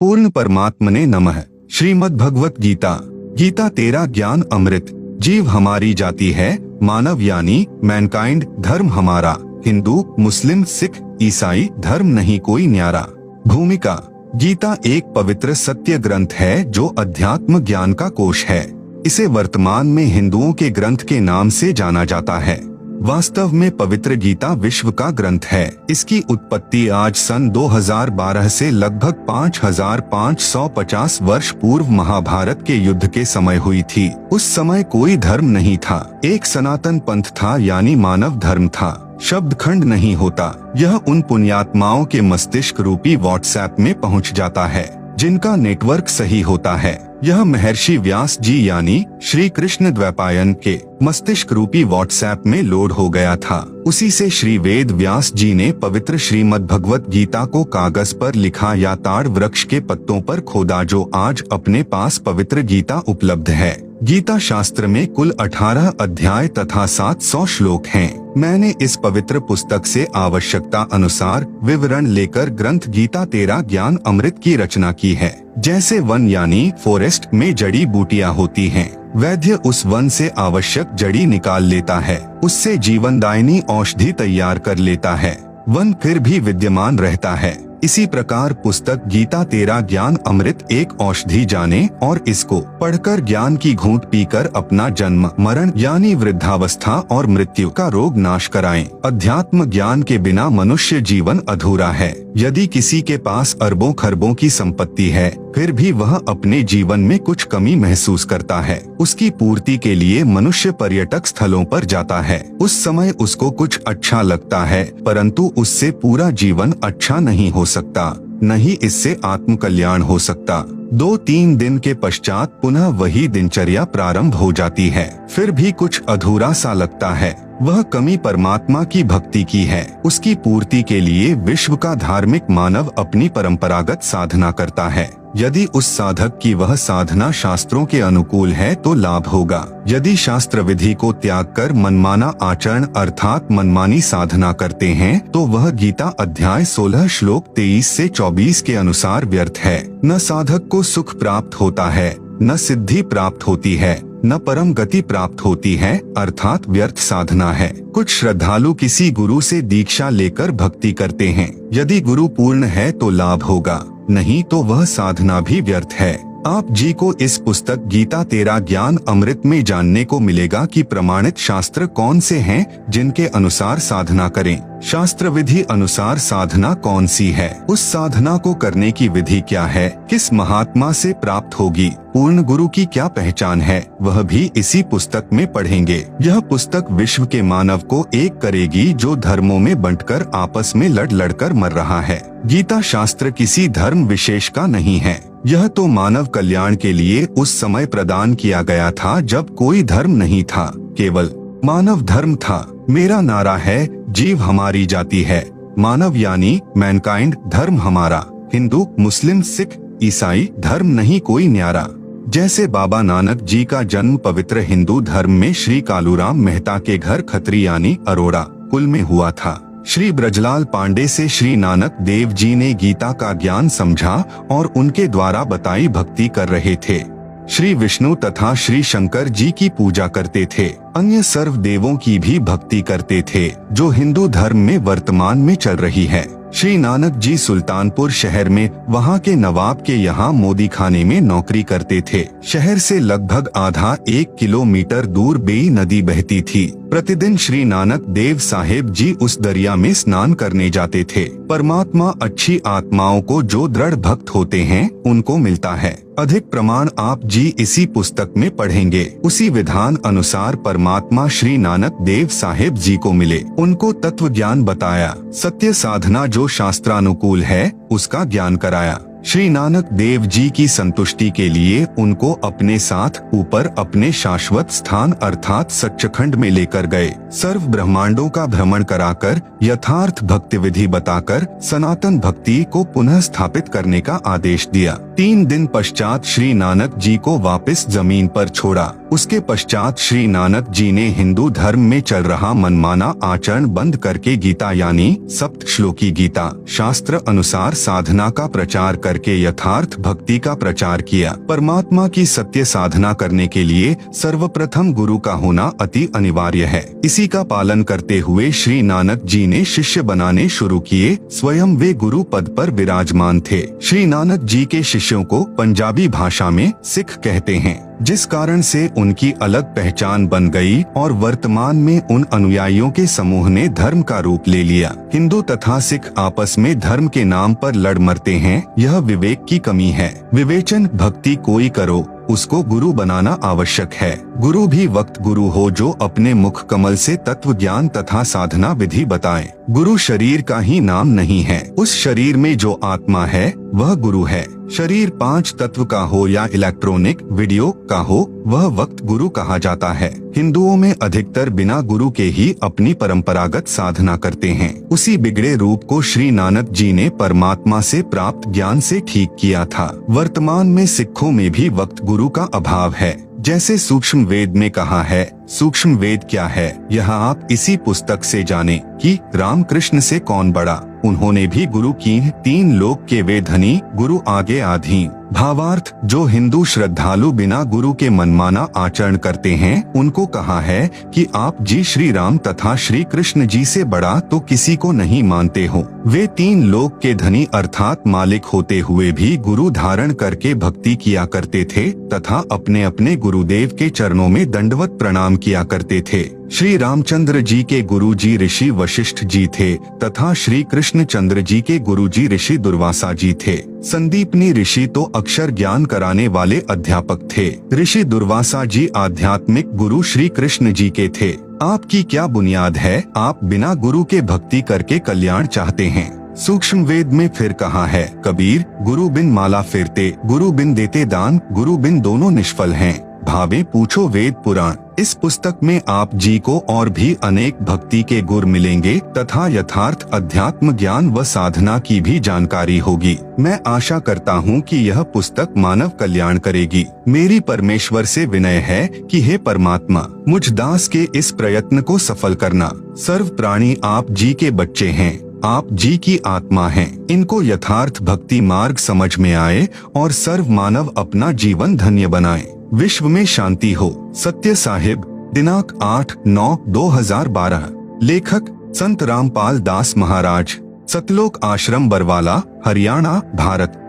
पूर्ण परमात्मने नमः। श्रीमद् भगवत गीता। गीता तेरा ज्ञान अमृत। जीव हमारी जाति है, मानव यानी मैनकाइंड धर्म हमारा। हिंदू, मुस्लिम, सिख, ईसाई धर्म नहीं कोई न्यारा। भूमिका। गीता एक पवित्र सत्य ग्रंथ है जो अध्यात्म ज्ञान का कोश है। इसे वर्तमान में हिंदुओं के ग्रंथ के नाम से जाना जाता है। वास्तव में पवित्र गीता विश्व का ग्रंथ है। इसकी उत्पत्ति आज सन 2012 से लगभग 5550 वर्ष पूर्व महाभारत के युद्ध के समय हुई थी। उस समय कोई धर्म नहीं था, एक सनातन पंथ था यानी मानव धर्म था। शब्द खंड नहीं होता। यह उन पुण्यात्माओं के मस्तिष्क रूपी व्हाट्सएप में पहुंच जाता है जिनका नेटवर्क सही होता है। यह महर्षि व्यास जी यानी श्री कृष्ण द्वैपायन के मस्तिष्क रूपी व्हाट्सएप में लोड हो गया था। उसी से श्री वेद व्यास जी ने पवित्र श्रीमद् भगवत गीता को कागज पर लिखा या ताड़ वृक्ष के पत्तों पर खोदा, जो आज अपने पास पवित्र गीता उपलब्ध है। गीता शास्त्र में कुल 18 अध्याय तथा 700 श्लोक हैं। मैंने इस पवित्र पुस्तक से आवश्यकता अनुसार विवरण लेकर ग्रंथ गीता तेरा ज्ञान अमृत की रचना की है। जैसे वन यानी फॉरेस्ट में जड़ी बूटियां होती हैं, वैद्य उस वन से आवश्यक जड़ी निकाल लेता है, उससे जीवनदायिनी औषधि तैयार कर लेता है, वन फिर भी विद्यमान रहता है। इसी प्रकार पुस्तक गीता तेरा ज्ञान अमृत एक औषधि जाने और इसको पढ़कर ज्ञान की घूंट पीकर अपना जन्म, मरण यानी वृद्धावस्था और मृत्यु का रोग नाश कराएं। अध्यात्म ज्ञान के बिना मनुष्य जीवन अधूरा है। यदि किसी के पास अरबों खरबों की संपत्ति है, फिर भी वह अपने जीवन में कुछ कमी महसूस करता है। उसकी पूर्ति के लिए मनुष्य पर्यटक स्थलों पर जाता है। उस समय उसको कुछ अच्छा लगता है, परंतु उससे पूरा जीवन अच्छा नहीं हो सकता, नहीं इससे आत्म कल्याण हो सकता। 2-3 दिन के पश्चात पुनः वही दिनचर्या प्रारंभ हो जाती है। फिर भी कुछ अधूरा सा लगता है। वह कमी परमात्मा की भक्ति की है। उसकी पूर्ति के लिए विश्व का धार्मिक मानव अपनी परंपरागत साधना करता है। यदि उस साधक की वह साधना शास्त्रों के अनुकूल है तो लाभ होगा। यदि शास्त्र विधि को त्याग कर मनमाना आचरण अर्थात मनमानी साधना करते हैं तो वह गीता अध्याय 16 श्लोक 23 से 24 के अनुसार व्यर्थ है। न साधक को सुख प्राप्त होता है, न सिद्धि प्राप्त होती है, न परम गति प्राप्त होती है, अर्थात व्यर्थ साधना है। कुछ श्रद्धालु किसी गुरु से दीक्षा लेकर भक्ति करते हैं। यदि गुरु पूर्ण है तो लाभ होगा, नहीं तो वह साधना भी व्यर्थ है। आप जी को इस पुस्तक गीता तेरा ज्ञान अमृत में जानने को मिलेगा कि प्रमाणित शास्त्र कौन से हैं जिनके अनुसार साधना करें। शास्त्र विधि अनुसार साधना कौन सी है, उस साधना को करने की विधि क्या है, किस महात्मा से प्राप्त होगी, पूर्ण गुरु की क्या पहचान है, वह भी इसी पुस्तक में पढ़ेंगे। यह पुस्तक विश्व के मानव को एक करेगी जो धर्मों में बंटकर आपस में लड़ कर मर रहा है। गीता शास्त्र किसी धर्म विशेष का नहीं है। यह तो मानव कल्याण के लिए उस समय प्रदान किया गया था जब कोई धर्म नहीं था, केवल मानव धर्म था। मेरा नारा है, जीव हमारी जाति है, मानव यानी मैनकाइंड धर्म हमारा। हिंदू, मुस्लिम, सिख, ईसाई धर्म नहीं कोई न्यारा। जैसे बाबा नानक जी का जन्म पवित्र हिंदू धर्म में श्री कालूराम मेहता के घर खत्री यानी अरोड़ा कुल में हुआ था। श्री ब्रजलाल पांडे से श्री नानक देव जी ने गीता का ज्ञान समझा और उनके द्वारा बताई भक्ति कर रहे थे। श्री विष्णु तथा श्री शंकर जी की पूजा करते थे। अन्य सर्व देवों की भी भक्ति करते थे, जो हिंदू धर्म में वर्तमान में चल रही है। श्री नानक जी सुल्तानपुर शहर में वहाँ के नवाब के यहाँ मोदी खाने में नौकरी करते थे। शहर से लगभग आधा 1 किलोमीटर दूर बेई नदी बहती थी। प्रतिदिन श्री नानक देव साहेब जी उस दरिया में स्नान करने जाते थे। परमात्मा अच्छी आत्माओं को जो दृढ़ भक्त होते हैं उनको मिलता है। अधिक प्रमाण आप जी इसी पुस्तक में पढ़ेंगे। उसी विधान अनुसार परमात्मा श्री नानक देव साहेब जी को मिले, उनको तत्व ज्ञान बताया, सत्य साधना जो शास्त्रानुकूल है उसका ज्ञान कराया। श्री नानक देव जी की संतुष्टि के लिए उनको अपने साथ ऊपर अपने शाश्वत स्थान अर्थात सच्चखंड में लेकर गए। सर्व ब्रह्मांडों का भ्रमण कराकर यथार्थ भक्ति विधि बताकर सनातन भक्ति को पुनः स्थापित करने का आदेश दिया। 3 दिन पश्चात श्री नानक जी को वापस जमीन पर छोड़ा। उसके पश्चात श्री नानक जी ने हिंदू धर्म में चल रहा मनमाना आचरण बंद करके गीता यानी सप्त श्लोकी गीता शास्त्र अनुसार साधना का प्रचार करके यथार्थ भक्ति का प्रचार किया। परमात्मा की सत्य साधना करने के लिए सर्वप्रथम गुरु का होना अति अनिवार्य है। इसी का पालन करते हुए श्री नानक जी ने शिष्य बनाने शुरू किए। स्वयं वे गुरु पद पर विराजमान थे। श्री नानक जी के शिष्यों को पंजाबी भाषा में सिख कहते हैं, जिस कारण से उनकी अलग पहचान बन गई और वर्तमान में उन अनुयायियों के समूह ने धर्म का रूप ले लिया। हिंदू तथा सिख आपस में धर्म के नाम पर लड़ मरते हैं, यह विवेक की कमी है। विवेचन भक्ति कोई करो, उसको गुरु बनाना आवश्यक है। गुरु भी वक्त गुरु हो जो अपने मुख कमल से तत्व ज्ञान तथा साधना विधि बताए। गुरु शरीर का ही नाम नहीं है, उस शरीर में जो आत्मा है वह गुरु है। शरीर 5 तत्व का हो या इलेक्ट्रॉनिक वीडियो का हो, वह वक्त गुरु कहा जाता है। हिंदुओं में अधिकतर बिना गुरु के ही अपनी परंपरागत साधना करते हैं। उसी बिगड़े रूप को श्री नानक जी ने परमात्मा से प्राप्त ज्ञान से ठीक किया था। वर्तमान में सिखों में भी वक्त गुरु का अभाव है। जैसे सूक्ष्म वेद में कहा है, सूक्ष्म वेद क्या है यह आप इसी पुस्तक से जाने कि रामकृष्ण से कौन बड़ा। उन्होंने भी गुरु की 3 लोक के वे धनी, गुरु आगे आधीन। भावार्थ, जो हिंदू श्रद्धालु बिना गुरु के मनमाना आचरण करते हैं उनको कहा है कि आप जी श्री राम तथा श्री कृष्ण जी से बड़ा तो किसी को नहीं मानते हो। वे 3 लोक के धनी अर्थात मालिक होते हुए भी गुरु धारण करके भक्ति किया करते थे तथा अपने अपने गुरुदेव के चरणों में दंडवत प्रणाम किया करते थे। श्री रामचंद्र जी के गुरु जी ऋषि वशिष्ठ जी थे तथा श्री कृष्ण चंद्र जी के गुरु जी ऋषि दुर्वासा जी थे। संदीपनी ऋषि तो अक्षर ज्ञान कराने वाले अध्यापक थे। ऋषि दुर्वासा जी आध्यात्मिक गुरु श्री कृष्ण जी के थे। आपकी क्या बुनियाद है? आप बिना गुरु के भक्ति करके कल्याण चाहते हैं। सूक्ष्म वेद में फिर कहा है, कबीर गुरु बिन माला फिरते, गुरु बिन देते दान, गुरु बिन दोनों निष्फल हैं। भावे पूछो वेद पुराण। इस पुस्तक में आप जी को और भी अनेक भक्ति के गुर मिलेंगे तथा यथार्थ अध्यात्म ज्ञान व साधना की भी जानकारी होगी। मैं आशा करता हूँ कि यह पुस्तक मानव कल्याण करेगी। मेरी परमेश्वर से विनय है कि हे परमात्मा, मुझ दास के इस प्रयत्न को सफल करना। सर्व प्राणी आप जी के बच्चे हैं, आप जी की आत्मा हैं। इनको यथार्थ भक्ति मार्ग समझ में आए और सर्व मानव अपना जीवन धन्य बनाए। विश्व में शांति हो। सत्य साहिब, दिनांक 8/9/2012। लेखक संत रामपाल दास महाराज, सतलोक आश्रम बरवाला, हरियाणा, भारत।